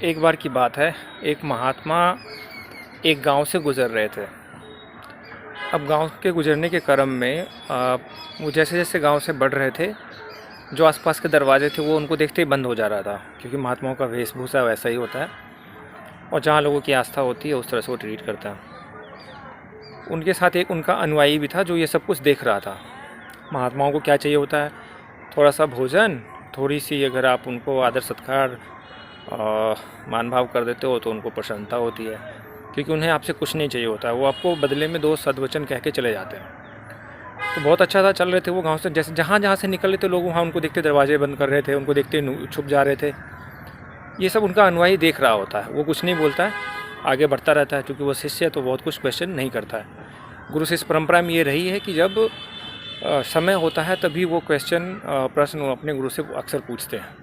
एक बार की बात है, एक महात्मा एक गांव से गुज़र रहे थे। अब गांव के गुज़रने के क्रम में वो जैसे-जैसे गांव से बढ़ रहे थे, जो आसपास के दरवाजे थे वो उनको देखते ही बंद हो जा रहा था, क्योंकि महात्माओं का वेशभूषा वैसा ही होता है और जहाँ लोगों की आस्था होती है उस तरह से वो ट्रीट करता है। उनके साथ एक उनका अनुयायी भी था जो ये सब कुछ देख रहा था। महात्माओं को क्या चाहिए होता है, थोड़ा-सा भोजन, थोड़ी-सी अगर आप उनको आदर सत्कार मान भाव कर देते हो तो उनको प्रसन्नता होती है, क्योंकि उन्हें आपसे कुछ नहीं चाहिए होता है, वो आपको बदले में 2 सद्वचन कह के चले जाते हैं। तो बहुत अच्छा था, चल रहे थे वो गाँव से, जैसे जहाँ से निकल रहे थे लोग वहाँ उनको देखते दरवाजे बंद कर रहे थे, उनको देखते छुप जा रहे थे। ये सब उनका अनुयायी देख रहा होता है, वो कुछ नहीं बोलता है, आगे बढ़ता रहता है, क्योंकि वो शिष्य है तो बहुत कुछ क्वेश्चन नहीं करता है। गुरु शिष्य परंपरा में ये रही है कि जब समय होता है तभी वो प्रश्न अपने गुरु से अक्सर पूछते हैं।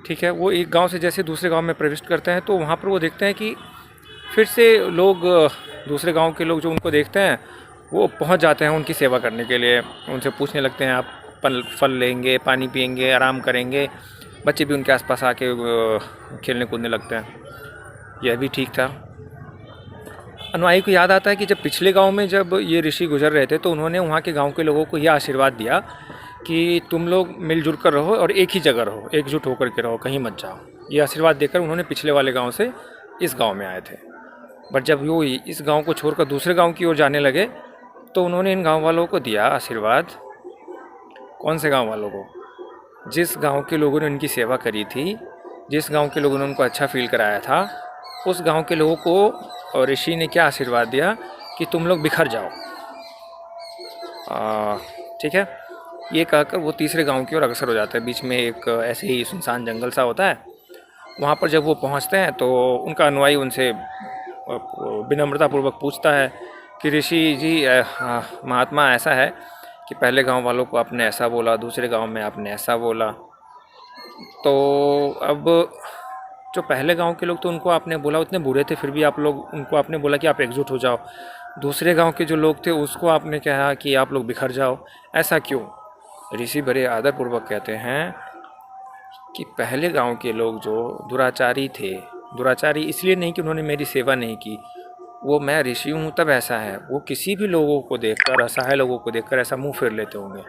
ठीक है, वो एक गांव से जैसे दूसरे गांव में प्रविष्ट करते हैं तो वहाँ पर वो देखते हैं कि फिर से लोग, दूसरे गांव के लोग जो उनको देखते हैं वो पहुँच जाते हैं उनकी सेवा करने के लिए। उनसे पूछने लगते हैं, आप फल लेंगे, पानी पिएंगे, आराम करेंगे। बच्चे भी उनके आसपास आके खेलने कूदने लगते हैं। यह भी ठीक था। अनुयायी को याद आता है कि जब पिछले गांव में जब ये ऋषि गुजर रहे थे तो उन्होंने वहाँ के गांव के लोगों को यह आशीर्वाद दिया कि तुम लोग मिलजुल कर रहो और एक ही जगह रहो, एकजुट होकर के रहो, कहीं मत जाओ। ये आशीर्वाद देकर उन्होंने पिछले वाले गांव से इस गांव में आए थे। बट जब वो इस गांव को छोड़कर दूसरे गांव की ओर जाने लगे तो उन्होंने इन गांव वालों को दिया आशीर्वाद। कौन से गांव वालों को? जिस गांव के लोगों ने उनकी सेवा करी थी, जिस गांव के लोगों ने उनको अच्छा फील कराया था, उस गांव के लोगों को ऋषि ने क्या आशीर्वाद दिया कि तुम लोग बिखर जाओ। ठीक है, ये कहकर वो तीसरे गांव की ओर अग्रसर हो जाता है। बीच में एक ऐसे ही सुनसान जंगल सा होता है। वहाँ पर जब वो पहुँचते हैं तो उनका अनुयायी उनसे विनम्रतापूर्वक पूछता है कि ऋषि जी, महात्मा, ऐसा है कि पहले गांव वालों को आपने ऐसा बोला, दूसरे गांव में आपने ऐसा बोला, तो अब जो पहले गांव के लोग तो उनको आपने बोला उतने बुरे थे, फिर भी आप लोग उनको आपने बोला कि आप एकजुट हो जाओ। दूसरे गांव के जो लोग थे उसको आपने कहा कि आप लोग बिखर जाओ, ऐसा क्यों? ऋषि बड़े आदरपूर्वक कहते हैं कि पहले गांव के लोग जो दुराचारी थे, दुराचारी इसलिए नहीं कि उन्होंने मेरी सेवा नहीं की, वो मैं ऋषि हूँ तब ऐसा है, वो किसी भी लोगों को देखकर, असहाय लोगों को देखकर ऐसा मुंह फेर लेते होंगे।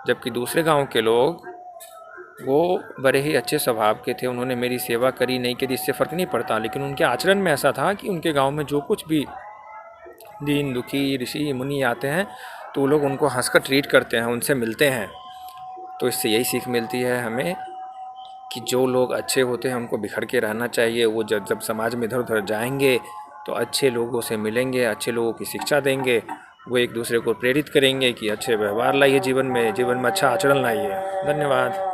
जबकि दूसरे गांव के लोग वो बड़े ही अच्छे स्वभाव के थे, उन्होंने मेरी सेवा करी नहीं करी इससे फ़र्क नहीं पड़ता, लेकिन उनके आचरण में ऐसा था कि उनके गांव में जो कुछ भी दीन दुखी ऋषि मुनि आते हैं तो वो लोग उनको हंसकर ट्रीट करते हैं, उनसे मिलते हैं। तो इससे यही सीख मिलती है हमें कि जो लोग अच्छे होते हैं उनको बिखर के रहना चाहिए। वो जब समाज में इधर उधर जाएंगे तो अच्छे लोगों से मिलेंगे, अच्छे लोगों की शिक्षा देंगे, वो एक दूसरे को प्रेरित करेंगे कि अच्छे व्यवहार लाइए जीवन में अच्छा आचरण लाइए। धन्यवाद।